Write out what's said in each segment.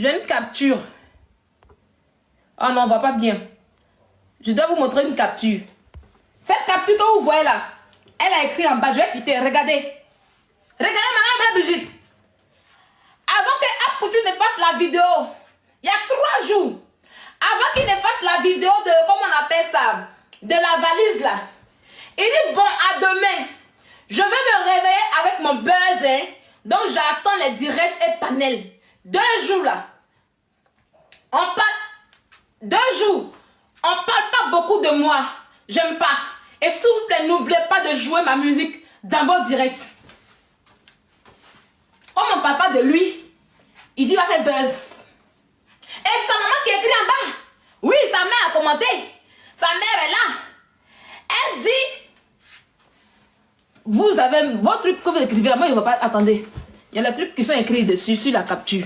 J'ai une capture. Oh non, on voit pas bien. Je dois vous montrer une capture. Cette capture que vous voyez là, elle a écrit en bas, je vais quitter, regardez. Regardez maman Brigitte. Avant que Apoutou ne fasse la vidéo, il y a 3 jours, avant qu'il ne fasse la vidéo de, comment on appelle ça, de la valise là, il dit bon, à demain, je vais me réveiller avec mon buzz, hein, donc j'attends les directs et panels. 2 jours là, on parle, 2 jours, on parle pas beaucoup de moi, j'aime pas. Et s'il vous plaît, n'oubliez pas de jouer ma musique dans vos directs. Comme on ne parle pas de lui, il dit qu'il va faire buzz. Et sa maman qui écrit en bas, oui, sa mère a commenté, sa mère est là. Elle dit, vous avez vos trucs que vous écrivez là, moi je ne vais pas, attendez, il y a les trucs qui sont écrits dessus, sur la capture.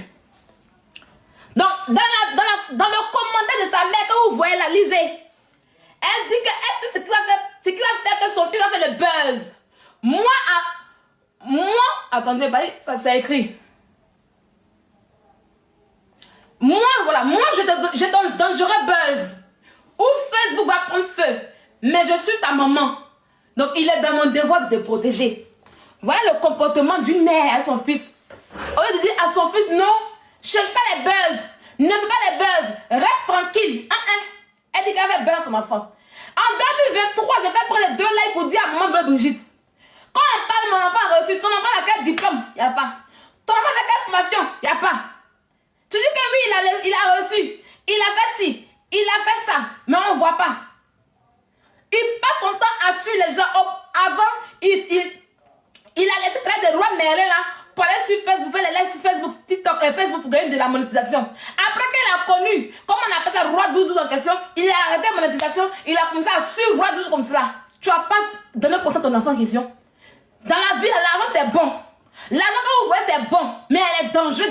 Donc, dans le commentaire de sa mère que vous voyez là, lisez. Elle dit que est-ce que ce qui va faire que son fils va faire le buzz. Moi, attendez, ça c'est écrit. Moi, voilà, moi j'ai ton dangereux buzz. Où Facebook va prendre feu. Mais je suis ta maman. Donc il est dans mon devoir de te protéger. Voilà le comportement d'une mère à son fils. Au lieu de dire à son fils, non, cherche pas les buzz. Ne fais pas les buzz. Reste tranquille. Elle dit qu'elle fait buzz son enfant. En 2023, j'ai fait prendre les 2 likes pour dire à maman Brigitte. Quand on parle, mon enfant a reçu, ton enfant a quel diplôme? Il n'y a pas. Ton enfant a quelle formation? Il n'y a pas. Tu dis que oui, il a reçu, il a fait ci, il a fait ça, mais on ne voit pas. Il passe son temps à suivre les gens. Avant, il a laissé traiter de roi Merlin là, pour aller sur Facebook, faire les lives sur Facebook, TikTok et Facebook pour gagner de la monétisation. Après qu'il a connu, comment on appelle ça, roi Doudou en question, il a arrêté la monétisation, il a commencé à suivre roi Doudou comme cela. Tu vas pas donner conseil à ton enfant en question. Dans la vie, l'argent c'est bon. L'argent que vous voyez c'est bon, mais il y a danger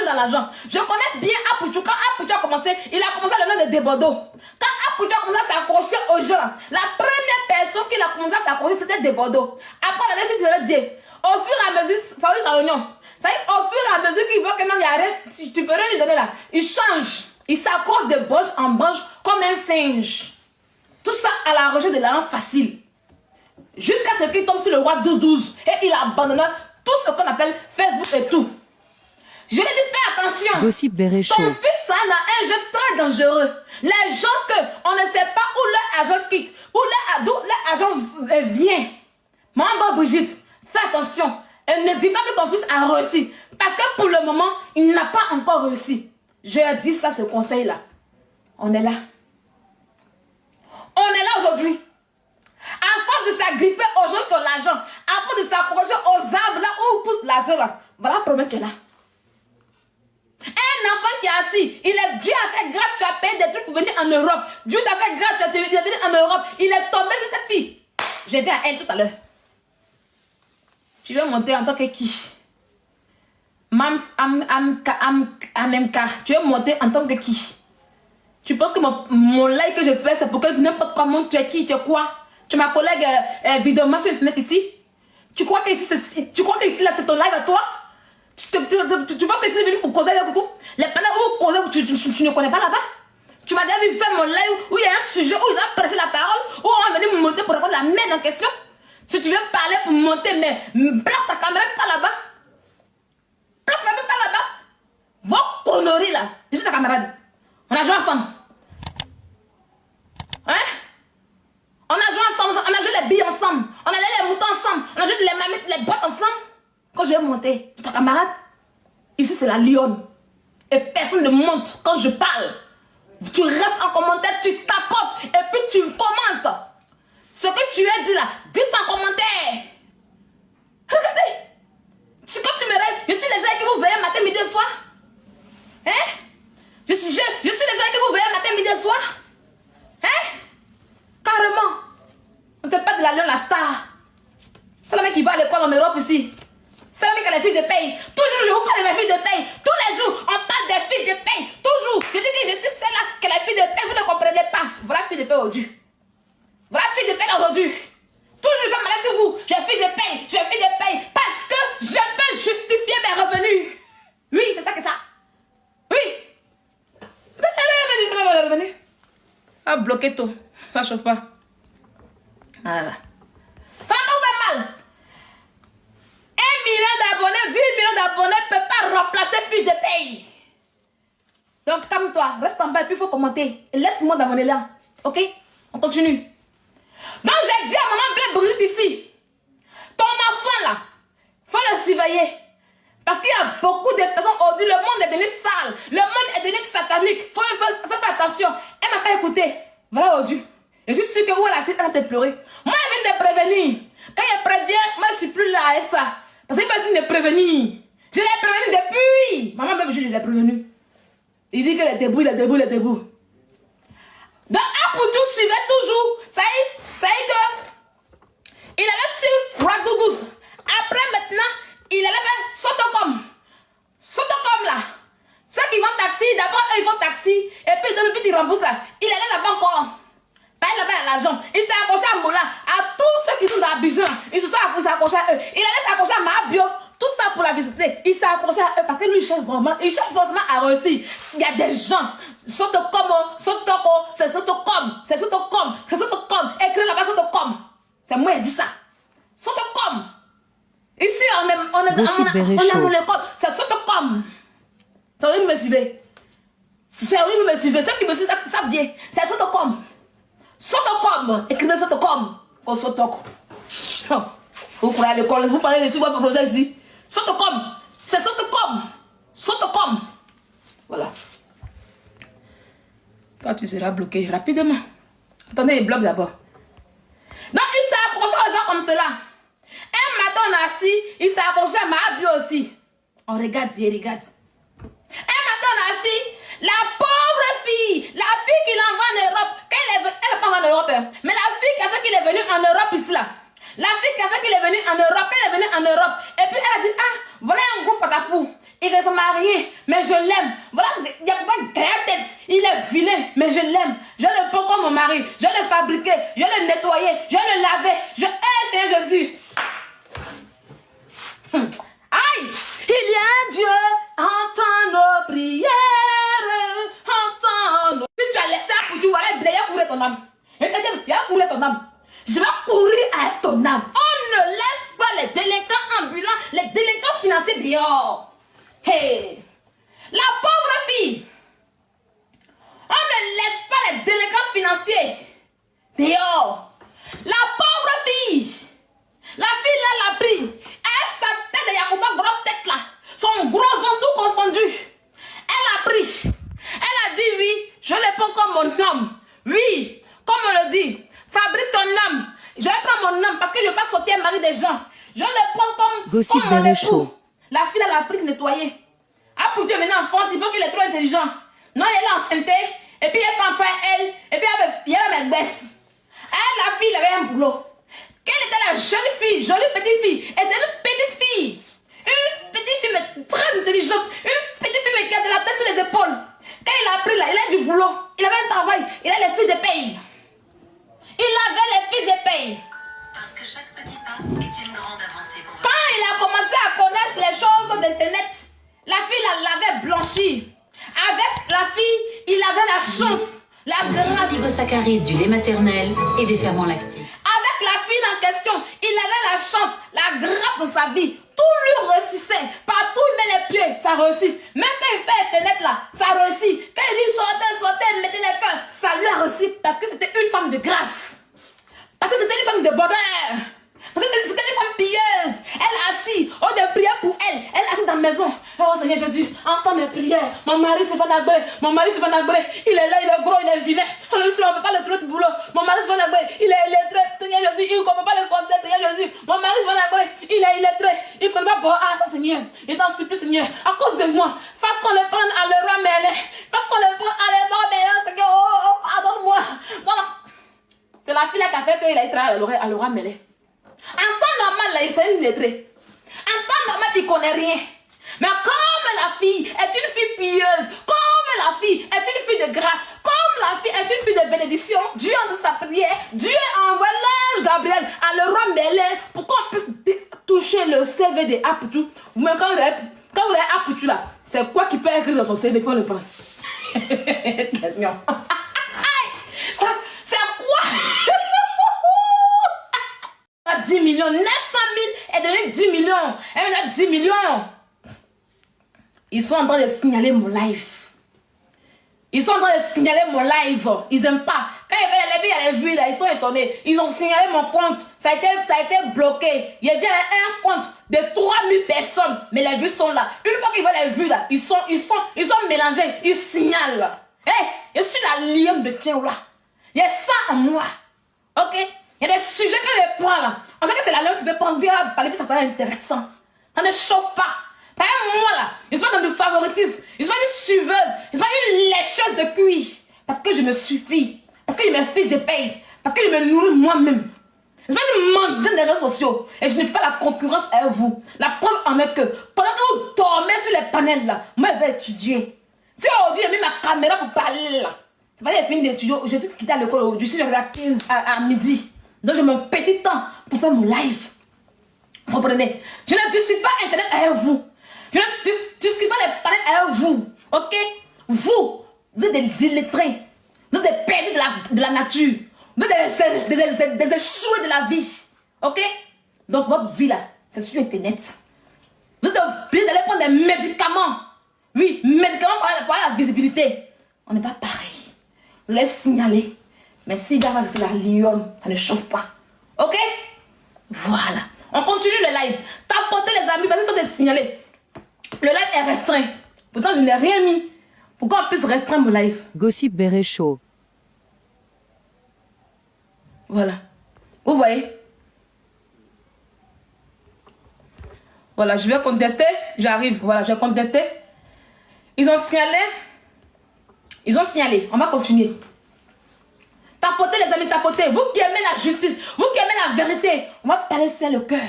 dans l'argent. Je connais bien Apoutou. Quand Apoutou a commencé, il a commencé à le nom de Debodo. Quand Apoutou a commencé à s'accrocher aux gens, la première personne qui a commencé à s'accrocher c'était Debodo. Après on a laissé dire Dieu. Au fur et à mesure, ça va dans l'oignon. Ça dit, au fur et à mesure qu'il voit que non, il y a rien, tu peux rien lui donner là. Il change. Il s'accroche de branche en branche comme un singe. Tout ça à la recherche de l'argent facile. Jusqu'à ce qu'il tombe sur le roi 12 et il abandonne tout ce qu'on appelle Facebook et tout. Je lui ai dit fais attention. Ton fils ça a un jeu très dangereux. Les gens on ne sait pas où leur argent quitte, où leur argent vient. Maman Brigitte, fais attention. Et ne dis pas que ton fils a réussi. Parce que pour le moment, il n'a pas encore réussi. Je lui ai dit ça, ce conseil-là. On est là. On est là aujourd'hui. À force de s'agripper aux gens qui ont l'argent, à force de s'accrocher aux arbres là où pousse l'argent là, voilà le problème qu'elle a. Un enfant qui est assis, Dieu a fait grâce, tu as payé des trucs pour venir en Europe. Dieu t'a fait grâce, tu as venir en Europe. Il est tombé sur cette fille. J'ai vu à elle tout à l'heure. Tu veux monter en tant que qui? Mams Amemka. Tu veux monter en tant que qui? Tu penses que mon like que je fais, c'est pour que n'importe comment tu es qui, tu es quoi? Tu es ma collègue vidéo sur internet ici? Tu crois que ici là c'est ton live à toi? Tu penses que ici c'est venu pour causer avec coucou? Les panneaux où causer, tu ne connais pas là-bas? Tu m'as déjà vu faire mon live où il y a un sujet où ils ont prêché la parole, où on va venir me monter pour répondre la merde en question. Si tu veux parler pour monter, mais place ta caméra pas là-bas. Place ta caméra pas là-bas. Vos conneries là. Je suis ta camarade. On a joué ensemble. Hein? On a joué ensemble, on a joué les billes ensemble. On a joué les moutons ensemble. On a joué les mamites, les boîtes ensemble. Quand je vais monter, ta camarade, ici c'est la lionne. Et personne ne monte quand je parle. Tu restes en commentaire, tu tapotes et puis tu commentes. Ce que tu as dit là, dis en commentaire. Regardez. Quand tu me rêves, je suis les gens qui vous voyez matin, midi et soir. Hein? Je suis les gens qui vous voyez matin, midi et soir. Hein? Carrément. On ne te parle de la lionne, la star. C'est le mec qui va à l'école en Europe ici. C'est le mec qui a les filles de paye. Toujours, je vous parle de mes filles de paye. Tous les jours, on parle des filles de paye. Toujours. Je dis que je suis celle-là qui a les filles de paye. Vous ne comprenez pas. Voilà fille de paye aujourd'hui. Voilà fille de paye aujourd'hui. Toujours, je fais mal sur vous. Je fille de paye. Je fille de paye. Parce que je peux justifier mes revenus. Oui, c'est ça que ça. bloquer tout. Ça chauffe pas. Voilà. Ça nous fait mal. 1 million d'abonnés, 10 millions d'abonnés ne peuvent pas remplacer fiche de paye. Donc, calme-toi, reste en bas et puis il faut commenter. Et laisse-moi dans mon élan. Ok? On continue. Donc, j'ai dit à maman Blé Brigitte ici, ton enfant là, il faut le surveiller. Parce qu'il y a beaucoup de personnes aujourd'hui, le monde est devenu sale, le monde est devenu satanique. Il faut faire attention. Elle ne m'a pas écouté. Voilà aujourd'hui. Je suis sûre que où elle va te pleurer. Moi, elle vient de prévenir. Quand elle prévient, moi, je ne suis plus là avec ça. Parce qu'il va venir de prévenir. Je l'ai prévenu depuis. Maman, même je l'ai prévenu. Il dit qu'il est debout, il est debout, il est debout. Donc, Apoutou suivait toujours. Ça y est que il allait sur Ragougous. Après, maintenant, il allait faire Sotocom. Sotocom là. Ceux qui vont taxi, d'abord, eux, ils vont taxi. Et puis, dans le but, ils remboursent ça. Il allait là-bas encore. Pas là-bas à l'argent. Il s'est accroché à Moula. À tous ceux qui sont dans Abidjan. Ils se sont accrochés à eux. Il allait s'accrocher à Mabio. Tout ça pour la visiter. Il s'est accroché à eux parce que lui, il cherche vraiment. Il cherche forcément à réussir. Il y a des gens. Sotocom, Sotoko, c'est Sotocom. C'est Sotocom. C'est Sotocom. Écris là-bas Sotocom. C'est moi qui dis ça. Sotocom. Ici, on est à mon école. C'est Sotocom. C'est où me suivez. C'est où me suivez. Ceux qui me suivent savent bien. C'est Sotocom. Sotocom. Écrivez Sotocom. Comme Sotoko. Vous pourrez à l'école, vous parlez de votre projet ici. Sotocom. C'est Sotocom. Sotocom. Voilà. Toi, tu seras bloqué rapidement. Attendez, il bloque d'abord. Donc, il s'est accroché aux gens comme cela. Un matin, on est assis, il s'est accroché à Mahabio aussi. On regarde, Dieu regarde. Un matin, on est assis, la pauvre fille, la fille qui l'envoie en Europe, elle n'est pas en Europe, hein, mais la fille qui a fait qu'il est venu en Europe ici là. La fille qui a fait qu'il est venu en Europe, elle est venue en Europe. Et puis elle a dit, ah, voilà un gros patapou. Il ne s'est marié, mais je l'aime. Voilà, il n'y a pas de tête. Il est vilain, mais je l'aime. Je le prends comme mon mari. Je le fabriquer, je le nettoyer, je le laver. Je hais Seigneur Jésus. Aïe! Il y a un Dieu, entends nos prières, entends nos... Si tu as laissé un coup, tu vas aller courir ton âme. Et tu dis, viens courir ton âme. Je vais courir à ton âme. On ne laisse pas les délinquants ambulants, les délinquants financiers dehors. Hey! La pauvre fille, on ne laisse pas les délinquants financiers dehors. La pauvre fille, la fille là l'a pris. Elle, sa tête de Yacouba, grosse tête là, son gros ventre tout confondu. Elle a pris. Elle a dit oui, je le prends comme mon homme. Oui, comme on le dit, fabrique ton âme. Je vais prendre mon âme parce que je ne vais pas sortir un mari des gens. Je le prends comme mon époux. La fille elle a pris nettoyer. Ah pour Dieu maintenant en France, il faut qu'il est trop intelligent. Non, elle est enceinte. Et puis elle fait enfin elle. Et puis il y avait mes baisses. Elle, la fille, elle avait un boulot. Quelle était la jeune fille, jolie petite fille. Et c'est une petite fille. Une petite fille mais très intelligente. Une petite fille mais qui a de la tête sur les épaules. Quand il a appris là, il a du boulot. Il avait un travail. Il a les fiches de paye. Il avait les fiches de paye. Parce que chaque petit pas est une grande avancée pour vous. Quand il a commencé à connaître les choses d'Internet, la fille l'avait blanchi. Avec la fille, il avait la chance, la grâce. Oligosaccharides du lait maternel et des ferments lactifs. Avec la fille en question, il avait la chance, la grâce de sa vie. Tout lui réussissait. Partout il met les pieds, ça réussit. Même quand il fait Internet là, ça réussit. Quand il dit sortez, mettez les feux, ça lui a réussi parce que c'était une femme de grâce. Parce que c'était une femme de bonheur. Parce que c'était une femme pieuse. Elle est assise. On a prié pour elle. Elle est assise dans la maison. Oh Seigneur Jésus, entends mes prières. Mon mari se fait nagrer. Mon mari se fait nagrer. Il est là, il est gros, il est vilain. On ne peut pas le trouver de boulot. Mon mari se fait nagrer. Il est illettré. Seigneur Jésus, il ne comprend pas le français. Seigneur Jésus, mon mari se fait nagrer. Il est illettré. Il ne comprend pas. Ah Seigneur, il t'en supplie Seigneur. À cause de moi, fasse qu'on le prenne à l'euro mêlé. Fasse qu'on le prenne à l'euro mêlé. Seigneur, oh, pardonne-moi. C'est la fille là qui a fait qu'il a été à l'euro mêlé. En temps normal, là, il est une lettrée. En temps normal, tu ne connais rien. Mais comme la fille est une fille pieuse, comme la fille est une fille de grâce, comme la fille est une fille de bénédiction, Dieu en sa prière, Dieu envoie l'ange Gabriel à le roi Mélé pour qu'on puisse toucher le CV de Apoutou. Mais quand vous avez Apoutou là, c'est quoi qui peut écrire dans son CV pour le prendre? Question. Ça 10 millions. 900 000 est devenu 10 millions. Elle me dit 10 millions. Ils sont en train de signaler mon live. Ils sont en train de signaler mon live. Ils n'aiment pas. Quand il y avait les filles, vues là, ils sont étonnés. Ils ont signalé mon compte. Ça a été bloqué. Il y avait un compte de 3000 personnes. Mais les vues sont là. Une fois qu'ils voient les vues là, ils sont mélangés. Ils signalent. Hé, je suis la lionne de Tchéoula. Il y a ça en moi. Ok? Il y a des sujets que je prends là. On sait que c'est la lionne qui peut prendre bien parler, ça sera intéressant. Ça ne choque pas. Par exemple, moi là, je suis pas dans du favoritisme. Je suis pas une suiveuse. Je suis pas une lécheuse de cuir. Parce que je me suffis. Parce que je me fiche de paye. Parce que je me nourris moi-même. Je suis pas une mendiante des réseaux sociaux. Et je n'ai pas la concurrence à vous. La preuve en est que pendant que vous dormez sur les panels là, moi je vais étudier. Si aujourd'hui j'ai mis ma caméra pour parler là, c'est pas que j'ai fini d'étudier. Je suis quitté à l'école aujourd'hui. Je suis arrivé à midi. Donc j'ai mon petit temps pour faire mon live. Vous comprenez? Je ne discute pas Internet avec vous. Je ne discute pas les panels avec vous. Ok? Vous êtes des illettrés. Vous êtes des perdus de la nature. Vous êtes des échoués de la vie. Ok? Donc votre vie là, c'est sur Internet. Vous êtes obligés d'aller prendre des médicaments. Oui, médicaments pour la visibilité. On n'est pas pareil. Vous allez signaler. Mais si bien que c'est la lionne, ça ne chauffe pas. Ok? Voilà. On continue le live. Tapotez les amis parce qu'ils sont des signalés. Le live est restreint. Pourtant, je n'ai rien mis. Pourquoi on puisse restreindre mon live? Gossip Beret Show. Voilà. Vous voyez? Voilà, je vais contester. J'arrive. Voilà, je vais contester. Ils ont signalé. Ils ont signalé. On va continuer. Tapotez les amis, tapotez. Vous qui aimez la justice, vous qui aimez la vérité, on va parler c'est le cœur.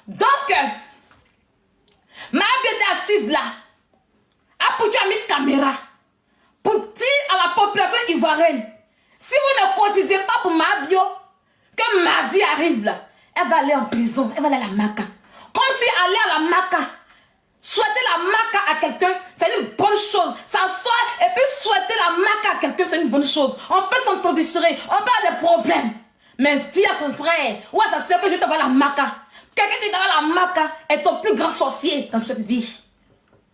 Donc, Mahabio était assise là. Apoutu a mis caméra pour dire à la population ivoirienne, si vous ne cotisez pas pour Mahabio, que mardi arrive là, elle va aller en prison, elle va aller à la Maca. Comme si aller à la Maca, souhaiter la Maca à quelqu'un, c'est une bonne chose. S'asseoir et puis souhaiter la Maca à quelqu'un, c'est une bonne chose. On peut s'entredéchirer, on peut avoir des problèmes. Mais dis à son frère ou à sa soeur que je t'envoie la Maca. Quelqu'un qui t'envoie la Maca est ton plus grand sorcier dans cette vie.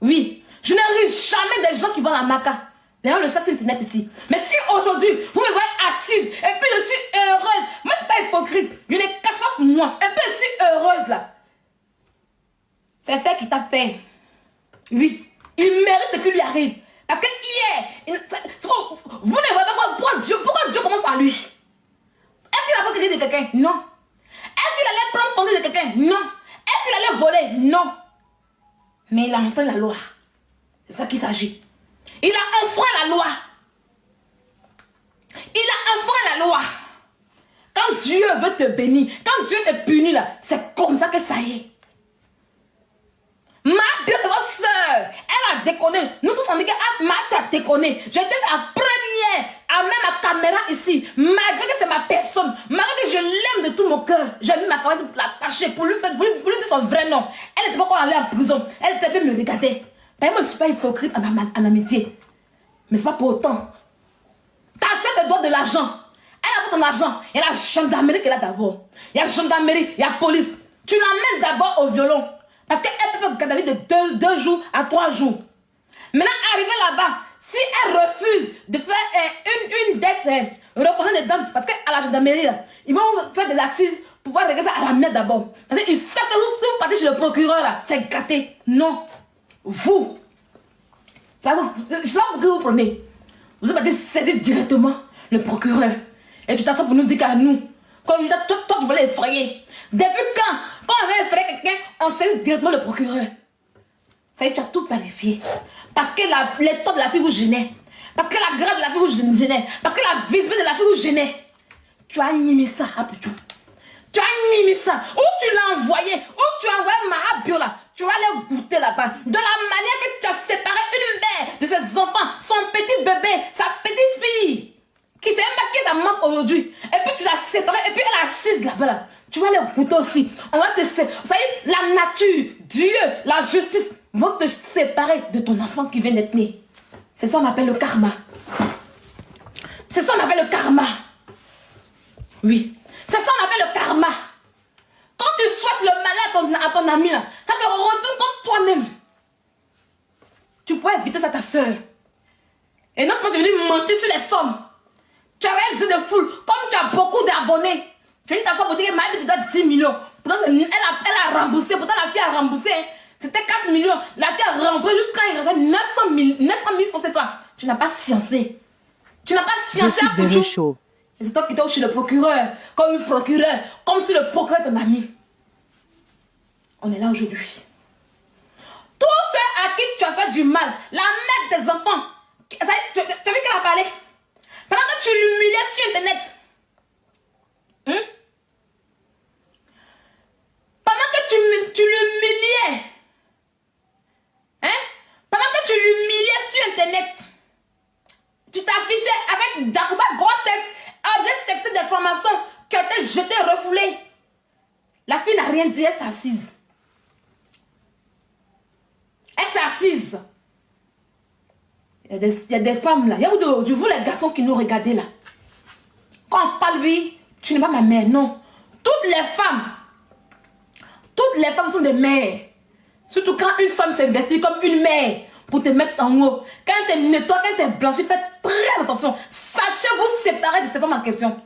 Oui, je n'arrive jamais des gens qui vont à la Maca. Les gens le savent sur Internet ici. Mais si aujourd'hui, vous me voyez assise et puis je suis heureuse, moi c'est pas hypocrite, je ne cache pas pour moi, et puis je suis heureuse là. C'est le fait qui t'a fait. Oui, il mérite ce qui lui arrive. Parce que hier, vous ne voyez pas pourquoi Dieu commence par lui. Est-ce qu'il a pas créé de quelqu'un? Non. Est-ce qu'il allait prendre compte de quelqu'un? Non. Est-ce qu'il allait voler? Non. Mais il a enfreint la loi. C'est ça qu'il s'agit. Il a enfreint la loi. Il a enfreint la loi. Quand Dieu veut te bénir, quand Dieu te punit là, c'est comme ça que ça y est. Mahabio, c'est votre soeur. Elle a déconné. Nous tous on dit que Mahabio a déconné. J'étais la première à mettre ma caméra ici. Malgré que c'est ma personne, malgré que je l'aime de tout mon cœur, j'ai mis ma caméra pour la cacher, pour lui dire son vrai nom. Elle n'était pas encore allée en prison. Elle était bien me regarder. Moi, je ne suis pas hypocrite en amitié. Mais ce n'est pas pour autant. Ta soeur te doit de l'argent. Elle a pas ton argent. Il y a la gendarmerie qu'elle a d'abord. Il y a la gendarmerie, il y a la police. Tu l'emmènes d'abord au violon. Parce qu'elle peut faire garde à vue de 2 jours à 3 jours. Maintenant, arrivée là-bas, si elle refuse de faire une dette reposée dedans, parce qu'à la gendarmerie, là, ils vont faire des assises pour pouvoir régler ça à la mère d'abord. Parce qu'ils savent que si vous partez chez le procureur, là, c'est gâté. Non. Vous, je sais pas que vous prenez. Vous avez saisir directement le procureur. Et tu t'assois pour nous dire qu'à nous, toi, tu voulais effrayer. Depuis quand on veut effrayer quelqu'un, on saisit directement le procureur. Ça y est, tu as tout planifié. Parce que l'état de la fille vous gênait. Parce que la grâce de la fille vous gênait. Parce que la visibilité de la fille vous gênait. Tu as animé ça à Poutou. Tu as animé ça. Où tu l'as envoyé. Où tu as envoyé Mahabio là. Tu vas aller goûter là-bas. De la manière que tu as séparé une mère de ses enfants, son petit bébé, sa petite fille, qui sait même pas qui est sa maman aujourd'hui. Et puis tu l'as séparée, et puis elle est assise là-bas. Là. Tu vas aller goûter aussi. On va te séparer. Vous savez, la nature, Dieu, la justice vont te séparer de ton enfant qui vient d'être né. C'est ça qu'on appelle le karma. C'est ça qu'on appelle le karma. Oui. C'est ça qu'on appelle le karma. à ton ami là, ça se retourne contre toi-même. Tu pourrais éviter ça à ta soeur. Et non seulement tu es venu mentir sur les sommes. Tu avais les yeux de foule. Comme tu as beaucoup d'abonnés. Tu es venu t'asseoir pour dire que ma vie te donne 10 millions. Pourtant, elle a remboursé. Pourtant, la fille a remboursé. Hein. C'était 4 millions. La fille a remboursé jusqu'à il restait 900 000 pour cette fois. Tu n'as pas sciencé. Tu n'as pas sciencé à Pouchou. Et c'est toi qui t'es chez le procureur. Comme le procureur. Comme si le procureur est ton ami. On est là aujourd'hui. Tous ceux à qui tu as fait du mal. La mère des enfants. Tu as vu qu'elle a parlé? Pendant que tu l'humiliais sur Internet. Pendant que tu l'humiliais. Pendant que tu l'humiliais sur Internet. Tu t'affichais avec Dakuba grosse tête. Objet sexuel d'information. Qui a été jeté, refoulé. La fille n'a rien dit, elle s'est assise. Elle s'est assise. Il y a des femmes là. Il y a vous les garçons qui nous regardaient là. Quand on parle lui, tu n'es pas ma mère, non. Toutes les femmes sont des mères. Surtout quand une femme s'investit comme une mère pour te mettre en haut. Quand elle nettoie, quand elle blanchit, faites très attention. Sachez vous séparer de ces femmes en question.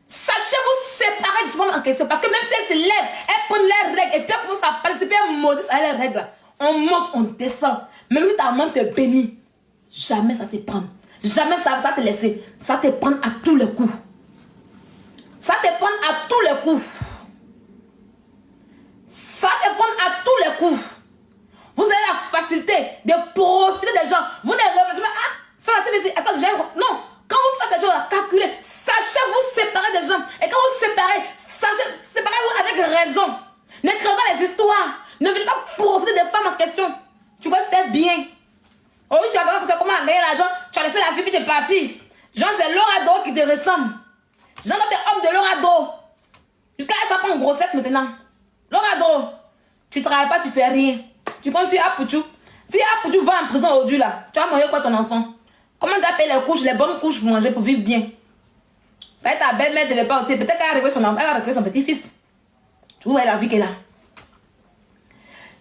Sachez vous séparer de ces femmes en question. Parce que même si elles se lèvent, elles prennent leurs règles et puis elles commencent à participer à maudire à leurs règles. On monte, on descend. Même si ta maman te bénit, jamais ça te prend. Jamais ça te laisser. Ça te prend à tous les coups. Ça te prend à tous les coups. Ça te prend à tous les coups. Vous avez la facilité de profiter des gens. Vous ne réfléchissez pas. Ah, ça c'est attends, non. Quand vous faites des choses à calculer, sachez vous séparer des gens. Et quand vous séparez, séparez-vous avec raison. Ne créez pas les histoires. Ne venez pas profiter des femmes en question. Tu vois peut-être bien. Oh, tu as comment gagner l'argent. Tu as laissé la fille puis tu es parti. Genre, c'est Lorado qui te ressemble. Genre, t'es homme de Lorado. Jusqu'à elle s'apprend en grossesse maintenant. Lorado, tu travailles pas, tu fais rien. Tu construis Apouchou. Si Apouchou va en prison aujourd'hui là, tu vas manger quoi ton enfant? Comment tu as payé les couches, les bonnes couches pour manger, pour vivre bien? Peut-être ta belle-mère ne devait pas aussi. Peut-être qu'elle va récupérer son petit-fils. Tu vois la vie qu'elle a.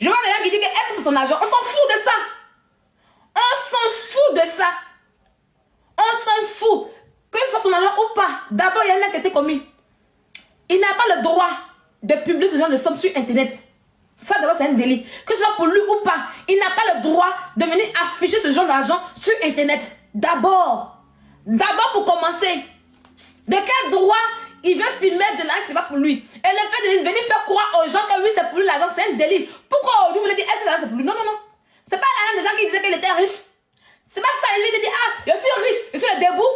Je vois quelqu'un qui dit que est-ce que c'est son argent? On s'en fout de ça. On s'en fout de ça. On s'en fout. Que ce soit son argent ou pas. D'abord, il y a un acte qui a été commis. Il n'a pas le droit de publier ce genre de sommes sur Internet. Ça, d'abord, c'est un délit. Que ce soit pour lui ou pas, il n'a pas le droit de venir afficher ce genre d'argent sur Internet. D'abord. D'abord, pour commencer. De quel droit il veut filmer de l'argent qui n'est pas pour lui? Et le fait de venir faire croire aux gens que oui, c'est pour lui l'argent, c'est un délit. Pourquoi aujourd'hui, vous voulez dire, est-ce que l'argent c'est pour lui? Non, non, non. C'est pas l'argent des gens qui disaient qu'il était riche. C'est pas ça. Il lui dit, ah, je suis riche, je suis le debout.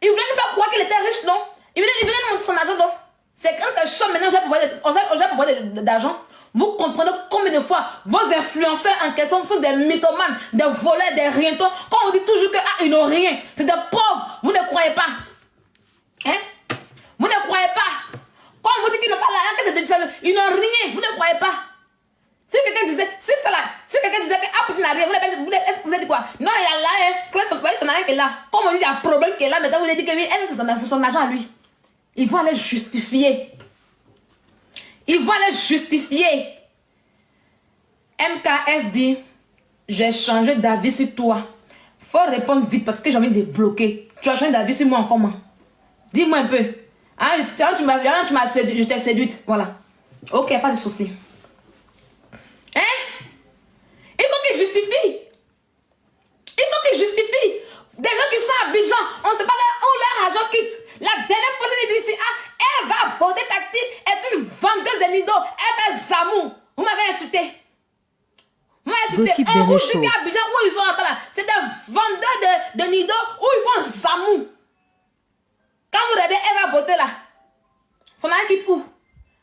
Il voulait nous faire croire qu'il était riche, non? Il voulait nous montrer son argent, non? C'est quand c'est chaud maintenant, on j'ai pour d'argent. Vous comprenez combien de fois vos influenceurs en question sont des mythomanes, des voleurs, des rientons. Quand on dit toujours que ah, ils n'ont rien, c'est des pauvres. Vous ne croyez pas. Hein? Vous ne croyez pas. Quand on vous dit qu'ils n'ont pas l'argent, que c'est des ils n'ont rien. Vous ne croyez pas. Si quelqu'un disait, c'est ça là, si quelqu'un disait que ah, tu n'as rien, est-ce que vous avez dit quoi? Non, il y a là, hein, que son argent qui est là. Comme on dit, il y a un problème qui est là, maintenant vous avez dit que oui, est-ce que c'est son argent à lui? Ils vont aller justifier. Ils vont aller justifier. MKS dit, j'ai changé d'avis sur toi. Faut répondre vite parce que j'ai envie de bloquer. Tu as changé d'avis sur moi en comment? Dis-moi un peu. Hein, tu m'as séduite, je t'ai séduite. Voilà. Ok, pas de souci. Hein? Il faut qu'il justifie. Il faut qu'il justifie. Des gens qui sont à Abidjan, on ne sait pas où leur argent quitte. La dernière fois, je dis ici, ah, elle va porter tactile, est une vendeuse de nido, elle fait Zamou. Vous m'avez insulté. Vous m'avez insulté. On vous dit qu'à Abidjan, où ils sont là-bas, c'est des vendeurs de nido, où ils vont Zamou. Quand vous regardez, elle va porter là. Son argent quitte où?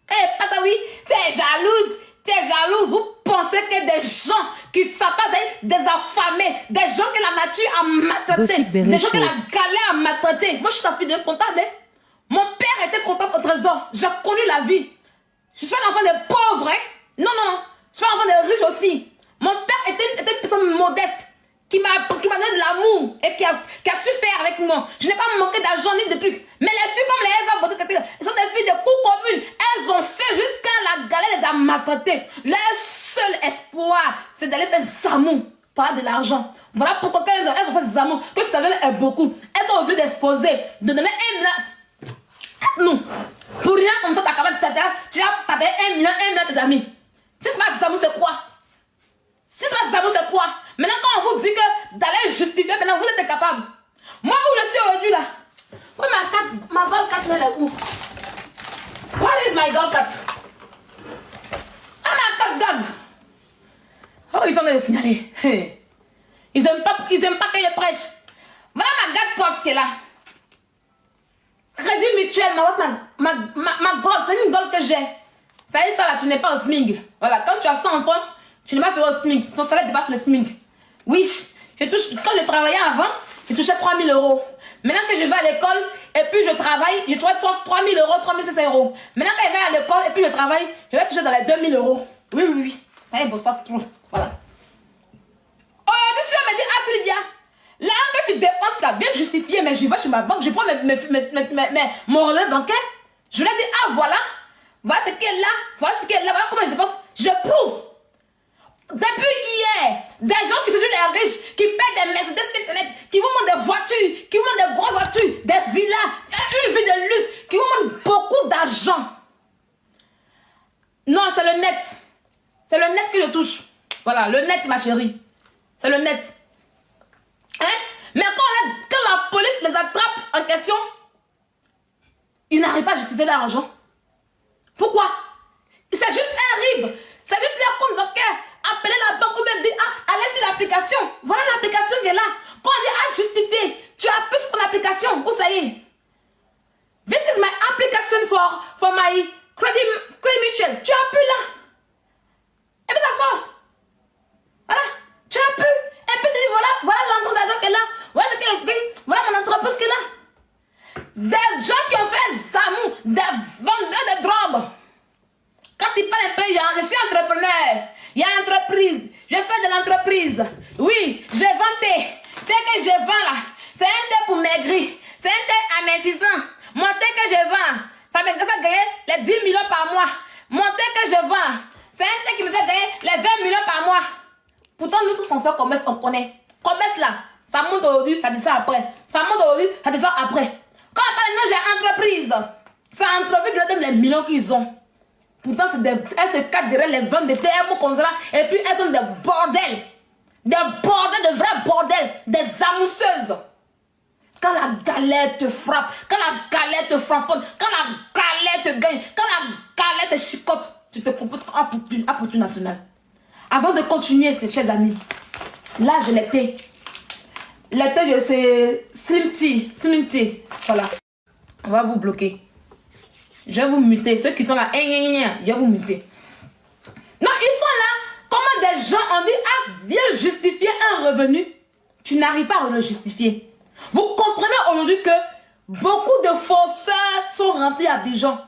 Quand elle passe, oui, tu es jalouse. Tu es jalouse, vous pensez que des gens qui ne savent pas, des affamés, des gens que la nature a maltraités, des gens que la galère a maltraités. Moi, je suis ta fille de comptable. Hein? Mon père était comptable au trésor. J'ai connu la vie. Je suis pas l'enfant des pauvres. Hein? Non, non, non. Je suis pas l'enfant des riches aussi. Mon père était une personne modeste qui m'a donné de l'amour et qui a su faire avec moi. Je n'ai pas manqué d'argent ni de trucs. Mais les filles comme les Eva, elles sont des filles de coups communes. Elles ont fait jusqu'à la galère, les a maltraiter. Leur seul espoir, c'est d'aller faire Zamou, pas de l'argent. Voilà pourquoi quand elles ont fait Zamou, que cet argent est beaucoup, elles sont obligées d'exposer, de donner 1 million. Non, pour rien comme ça, tu as parlé 1 million à tes amis. Si c'est pas Zamou, c'est quoi? Si c'est pas Zamou, c'est quoi? Maintenant, quand on vous dit que d'aller justifier, maintenant vous êtes capable. Moi, où je suis aujourd'hui là? Oui, ma gold cat, elle est où? What is my gold cat? Ah, ma cat God! Oh, ils ont les signaler. Ils aiment pas que je prêche. Voilà ma gat gold qui est là. Crédit mutuel, ma gold, c'est une gold que j'ai. Ça y est, ça là, tu n'es pas au SMIC. Voilà, quand tu as ça en France, tu n'es pas payé au SMIC. Ton salaire dépasse le SMIC. Oui, quand je travaillais avant, je touchais 3 000 €. Maintenant que je vais à l'école et puis je travaille, je touche 3 000 €, 3 500 €. Maintenant que je vais à l'école et puis je travaille, je vais toucher dans les 2 000 €. Oui, oui, oui. Ça y bosse pas trop. Voilà. Oh, tu on me dit, ah Sylvia, là que tu dépenses là, bien justifié, mais je vais chez ma banque, je prends mon relais bancaire. Je lui ai dit, ah voilà, voilà ce qui est là, voilà ce qui est là, voilà comment je dépense. Je prouve. Depuis hier, des gens qui se disent les riches, qui payent des Mercedes, qui vous montrent des voitures, qui vous montrent des grosses voitures, des villas, une vie de luxe, qui vous montrent beaucoup d'argent. Non, c'est le net. C'est le net que je touche. Voilà, le net, ma chérie. C'est le net. Hein? Mais quand la police les attrape en question, ils n'arrivent pas à justifier leur argent. Pourquoi? C'est juste un RIB. C'est juste leur compte bancaire. Appelez la banque ou bien dire, ah, allez sur l'application. Voilà l'application qui est là. Quand on dit, ah, justifier, tu appuies sur ton application. Où ça y est? This is my application for my credit mutual. Tu appuies là. Et puis ça sort. Voilà. Tu appuies. Et puis tu dis, voilà l'entrée d'argent qui est là. Voilà mon entreprise qui est là. Des gens qui ont fait Zamou, des vendeurs de drogue. Quand ils parlent un peu, je suis entrepreneur. Il y a entreprise. Je fais de l'entreprise. Oui, j'ai vanté. Dès que je vends là, c'est un thé pour maigrir. C'est un thé amincissant. Mon thé que je vends, ça me fait gagner les 10 millions par mois. Mon thé que je vends, c'est un thé qui me fait gagner les 20 millions par mois. Pourtant, nous tous on fait commerce, on connaît. Commerce là, ça monte aujourd'hui, ça descend après. Ça monte aujourd'hui, ça descend après. Quand on parle, j'ai entreprise. C'est entreprise qui donne les millions qu'ils ont. Pourtant, elles se cachent derrière les ventes de termes comme ça. Et puis, elles sont des bordels. Des bordels, de vrais bordels. Des amousseuses. Quand la galère te frappe, quand la galère te frappe, quand la galère te gagne, quand la galère te chicote, tu te comportes comme un pourtu national. Avant de continuer, chers amis, là, je l'étais. L'étais, c'est Slim T. Voilà. On va vous bloquer. Je vais vous muter. Ceux qui sont là, je vais vous muter. Non, ils sont là. Comment des gens ont dit, ah, viens justifier un revenu. Tu n'arrives pas à le justifier. Vous comprenez aujourd'hui que beaucoup de faussaires sont remplis à Abidjan.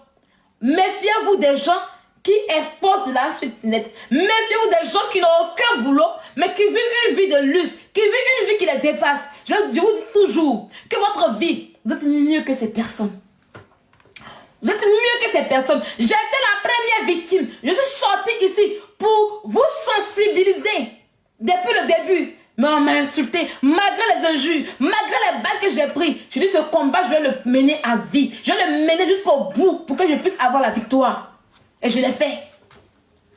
Méfiez-vous des gens qui exposent de la suite net. Méfiez-vous des gens qui n'ont aucun boulot, mais qui vivent une vie de luxe, qui vivent une vie qui les dépasse. Je vous dis toujours que votre vie, vous êtes mieux que ces personnes. Vous êtes mieux que ces personnes. J'ai été la première victime. Je suis sortie ici pour vous sensibiliser. Depuis le début. Mais on m'a insulté. Malgré les injures, malgré les balles que j'ai prises. Je dis ce combat, je vais le mener à vie. Je vais le mener jusqu'au bout pour que je puisse avoir la victoire. Et je l'ai fait.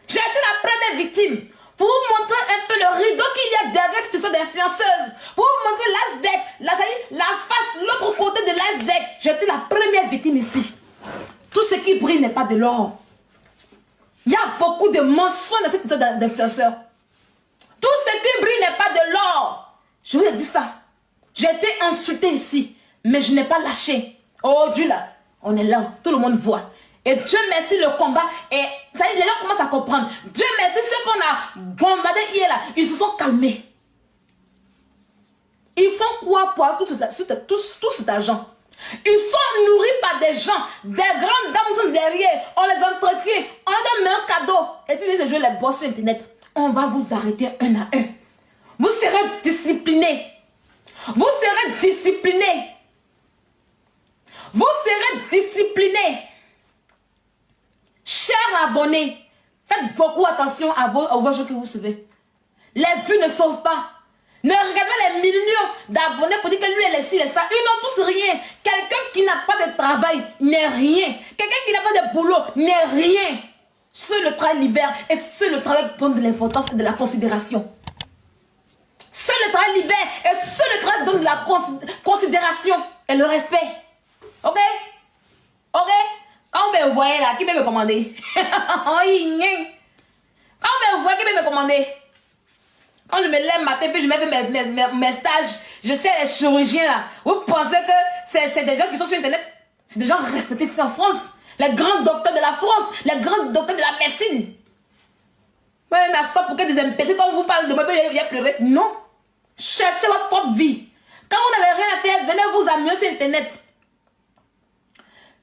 J'ai été la première victime. Pour vous montrer un peu le rideau qu'il y a derrière cette situation d'influenceuse. Pour vous montrer l'iceberg. La face, l'autre côté de l'iceberg. J'ai été la première victime ici. Tout ce qui brille n'est pas de l'or. Il y a beaucoup de mensonges dans cette histoire d'influenceurs. Tout ce qui brille n'est pas de l'or. Je vous ai dit ça. J'ai été insultée ici, mais je n'ai pas lâché. Oh Dieu là, on est là, tout le monde voit. Et Dieu merci, le combat. Et ça y est, les gens commencent à comprendre. Dieu merci, ceux qu'on a bombardés hier là, ils se sont calmés. Ils font quoi pour avoir tout cet argent? Ils sont nourris par des gens, des grandes dames sont derrière, on les entretient, on leur donne un cadeau. Et puis, ils jouent les boss sur Internet. On va vous arrêter un à un. Vous serez disciplinés. Vous serez disciplinés. Vous serez disciplinés. Chers abonnés, faites Faites beaucoup attention à vos jeux que vous suivez. Les vues ne sauvent pas. Ne regardez pas les millions d'abonnés pour dire que lui, elle est ci, elle est ça. Ils n'ont tous rien. Quelqu'un qui n'a pas de travail n'est rien. Quelqu'un qui n'a pas de boulot n'est rien. Seul le travail libère et seul le travail donne de l'importance et de la considération. Seul le travail libère et seul le travail donne de la considération et le respect. Ok? Ok? Quand vous me voyez là, qui peut me commander? Quand vous me voyez, qui peut me commander? Quand je me lève matin, puis je me fais mes stages, je sais les chirurgiens là. Vous pensez que c'est des gens qui sont sur internet? C'est des gens respectés ici en France. Les grands docteurs de la France, les grands docteurs de la médecine. Oui, mais ça pour que des imbéciles, quand on vous parle de moi, il y a pleurer. Non. Cherchez votre propre vie. Quand vous n'avez rien à faire, venez vous amuser sur internet.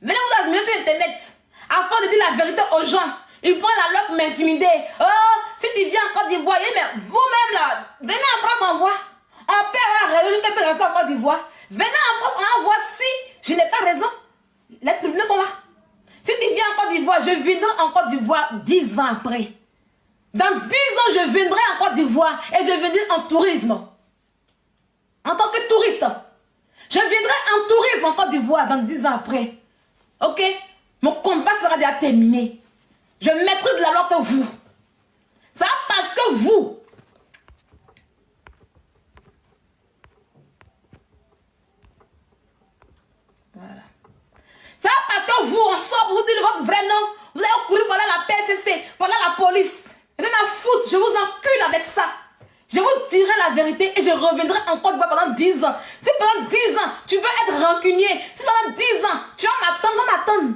Venez vous amuser sur internet. Afin de dire la vérité aux gens. Ils prennent la loque m'intimider. Oh, si tu viens en Côte d'Ivoire, mais vous-même là, venez en France, on voit. On perd la réunion, peut rester en Côte d'Ivoire. Venez en France, on voit si je n'ai pas raison. Les tribunaux sont là. Si tu viens en Côte d'Ivoire, je viendrai en Côte d'Ivoire 10 ans après. Dans 10 ans, je viendrai en Côte d'Ivoire et je viendrai en tourisme. En tant que touriste. Je viendrai en tourisme en Côte d'Ivoire dans 10 ans après. Ok? Mon combat sera déjà terminé. Je maîtrise la loi que vous. Ça parce que vous. Voilà. Ça parce que vous, on sort pour vous dire votre vrai nom. Vous allez courir pendant la PCC, pendant la police. Rien à foutre, je vous encule avec ça. Je vous dirai la vérité et je reviendrai en Côte d'Ivoire pendant 10 ans. Si pendant 10 ans, tu veux être rancunier, si pendant 10 ans, tu vas m'attendre,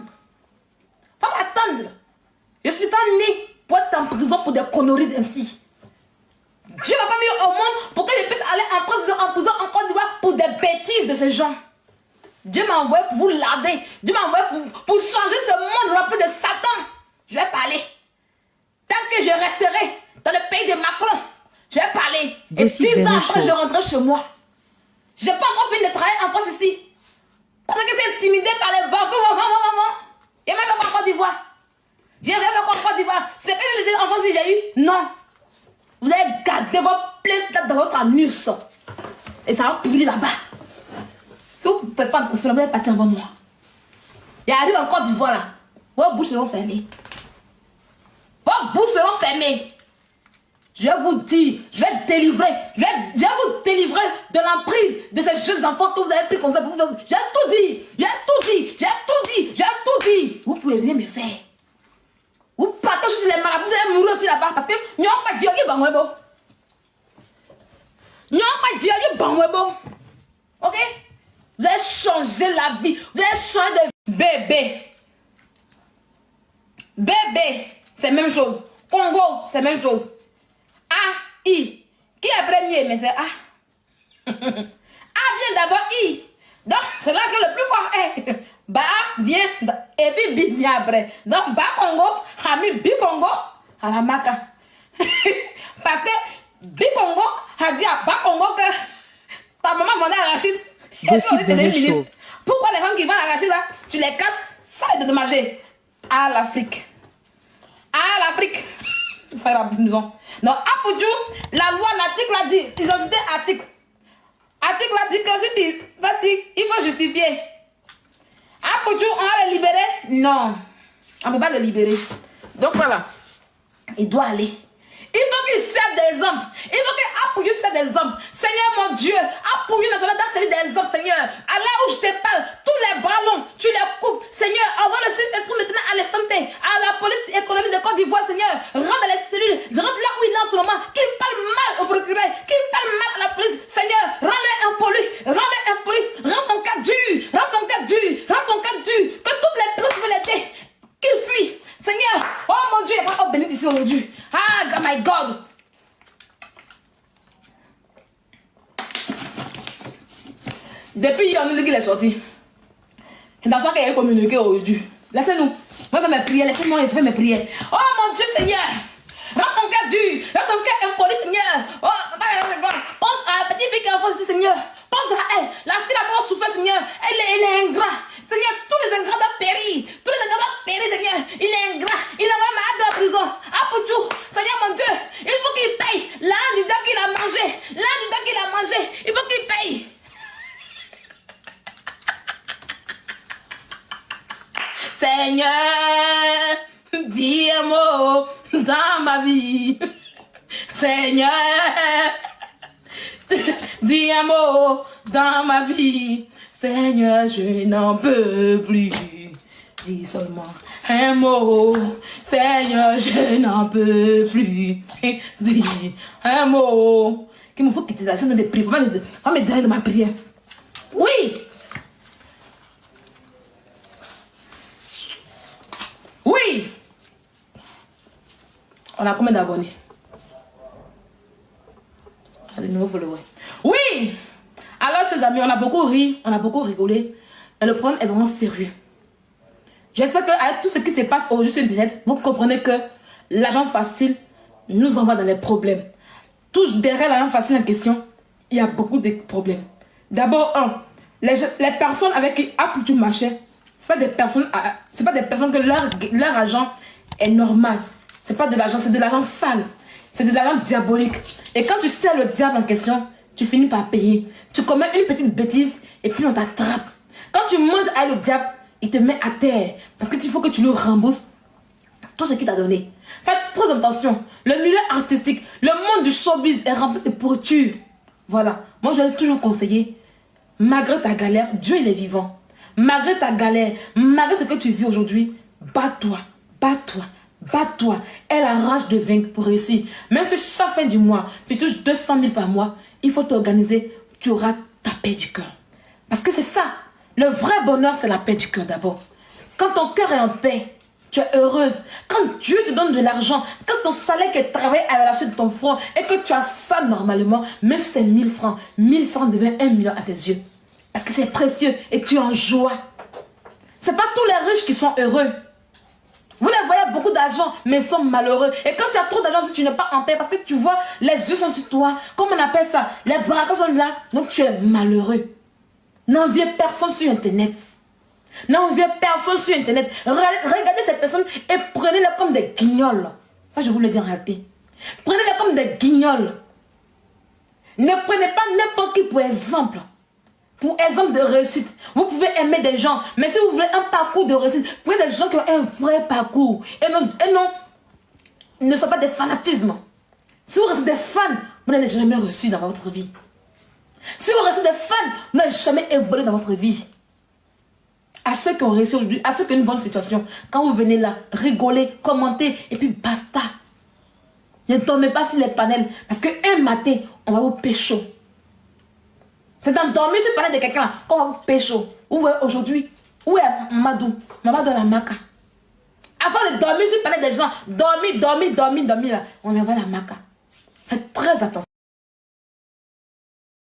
va m'attendre. Je ne suis pas né pour être en prison pour des conneries ainsi. Dieu m'a pas mis au monde pour que je puisse aller en prison en Côte d'Ivoire pour des bêtises de ces gens. Dieu m'a envoyé pour vous laver. Dieu m'a envoyé pour changer ce monde rempli de Satan. Je vais parler. Tant que je resterai dans le pays de Macron, je vais parler. Et 10 ans après, je rentrerai chez moi. Je n'ai pas encore fini de travailler en France ici. Parce que c'est intimidé par les bambous. Il n'y a même pas en Côte d'Ivoire. Je n'ai même pas en Côte d'Ivoire. C'est que j'ai en France, j'ai eu. Non. Vous allez garder vos plaintes dans votre anus. Et ça va pourrir là-bas. Si vous ne pouvez pas, vous allez partir avant moi. Il arrive en Côte d'Ivoire là. Vos bouches seront fermées. Vos bouches seront fermées. Je vais vous dire, je vais délivrer, je vais vous délivrer de l'emprise de ces jeunes enfants que vous avez pris comme ça pour vous faire. J'ai tout dit, j'ai tout dit, j'ai tout dit, j'ai tout dit. Vous pouvez rien me faire. Vous partez sur les marabouts, vous allez mourir aussi là-bas parce que nous n'avons pas dit que vous bon. Nous n'avons pas dit que vous bon. Ok? Vous allez changer la vie, vous allez changer de bébé. Bébé, c'est la même chose. Congo, c'est la même chose. A, I. Qui est premier? Mais c'est A. A vient d'abord I. Donc, c'est là que le plus fort est. Ba vient et puis Bi vient après. Donc, Ba Congo a mis Bi Congo à la maca. Parce que Bi Congo a dit à Ba Congo que ta maman vendait à Rachid. Et puis on était des ministres. Pourquoi les gens qui vendent à Rachid là, tu les casses, ça va te dommager. À l'Afrique. À l'Afrique. Ça ira maison. Donc, Apoudjou, la loi, l'article a dit, ils ont cité article. Article a dit que si tu vas dire, il faut justifier. Apoudjou, on va le libérer? Non. On ne peut pas le libérer. Donc voilà. Il doit aller. Il faut qu'il serve des hommes. Il faut qu'Apoudjou serve des hommes. Seigneur mon Dieu, Apoudjou national doit servir des hommes, Seigneur. À là où je te parle, tous les ballons, tu les coupes. Seigneur, envoie le Saint-Esprit maintenant à la santé, à la police économique de Côte d'Ivoire, Seigneur. Rentre dans les cellules, rentre là où il est en ce moment. Qu'il parle mal au procureur, qu'il parle mal à la police. Seigneur, rends-le impoli, rends-le impoli. Rends son cas dur, rends son cas dur, rends son cas dur. Que toutes les polices veulent l'aider. Qu'il fuit. Seigneur, oh mon Dieu, oh béni ici aujourd'hui. Ah, God, my God. Depuis hier, on nous dit qu'il est sorti. C'est dans ça qu'il a communiqué aujourd'hui. Laissez-nous. Moi, je vais me prier. Laissez-moi faire mes prières. Oh mon Dieu, Seigneur. Rends son cœur dur. Rends son cœur impoli, Seigneur. Oh, pense à la petite fille qui est en France, Seigneur. Pense à elle. La fille a pas souffert, Seigneur. Elle est ingrat. Seigneur, tous les ingrats doivent périr. Tous les ingrats doivent périr, Seigneur. Il est ingrat. Il envoie malade de la prison. Seigneur, dis un mot dans ma vie. Seigneur, dis un mot dans ma vie. Seigneur, je n'en peux plus. Dis seulement un mot. Seigneur, je n'en peux plus. Dis un mot. Qu'il me faut quitter la zone de prière. Va me donner de ma prière. Oui. Oui. On a combien d'abonnés? De nouveaux followers. Oui. Alors, chers amis, on a beaucoup ri, on a beaucoup rigolé. Mais le problème est vraiment sérieux. J'espère qu'avec tout ce qui se passe aujourd'hui sur Internet, vous comprenez que l'argent facile nous envoie dans les problèmes. Tout derrière l'argent facile en question, il y a beaucoup de problèmes. D'abord, les personnes avec qui Apple du marché, c'est pas des personnes que leur argent est normal. C'est pas de l'argent, c'est de l'argent sale. C'est de l'argent diabolique. Et quand tu sers le diable en question, tu finis par payer. Tu commets une petite bêtise et puis on t'attrape. Quand tu manges avec le diable, il te met à terre. Parce qu'il faut que tu lui rembourses tout ce qu'il t'a donné. Faites très attention. Le milieu artistique, le monde du showbiz est rempli de pourritures. Voilà. Moi, je vais toujours conseiller, malgré ta galère, Dieu il est vivant. Malgré ta galère, malgré ce que tu vis aujourd'hui, bats-toi, bats-toi. Bats-toi, aie la rage de vaincre pour réussir. Même si chaque fin du mois, tu touches 200 000 par mois, il faut t'organiser, tu auras ta paix du cœur. Parce que c'est ça, le vrai bonheur, c'est la paix du cœur d'abord. Quand ton cœur est en paix, tu es heureuse. Quand Dieu te donne de l'argent, quand ton salaire qui est travaillé à la suite de ton front et que tu as ça normalement, même si c'est 1000 francs, 1000 francs devient 1 million à tes yeux. Parce que c'est précieux et tu es en joie. Ce n'est pas tous les riches qui sont heureux. Vous les voyez beaucoup d'argent, mais ils sont malheureux. Et quand tu as trop d'argent, si tu n'es pas en paix, parce que tu vois, les yeux sont sur toi. Comment on appelle ça? Les bras sont là. Donc tu es malheureux. N'enviez personne sur Internet. N'enviez personne sur Internet. Regardez ces personnes et prenez-les comme des guignols. Ça, je vous le dis en réalité. Prenez-les comme des guignols. Ne prenez pas n'importe qui pour exemple. Pour exemple de réussite, vous pouvez aimer des gens, mais si vous voulez un parcours de réussite, prenez des gens qui ont un vrai parcours. Et non, ne soient pas des fanatismes. Si vous restez des fans, vous n'allez jamais réussir dans votre vie. Si vous restez des fans, vous n'allez jamais évoluer dans votre vie. À ceux qui ont réussi aujourd'hui, à ceux qui ont une bonne situation, quand vous venez là, rigolez, commentez, et puis basta. Ne dormez pas sur les panels, parce qu'un matin, on va vous pécho. C'est dans dormir sur le panel de quelqu'un qu'on va vous pécho. Où est aujourd'hui? Où est Mamadou? Mamadou la maca. Avant de dormir sur le panel des gens, dormir là, on envoie la maca. Faites très attention.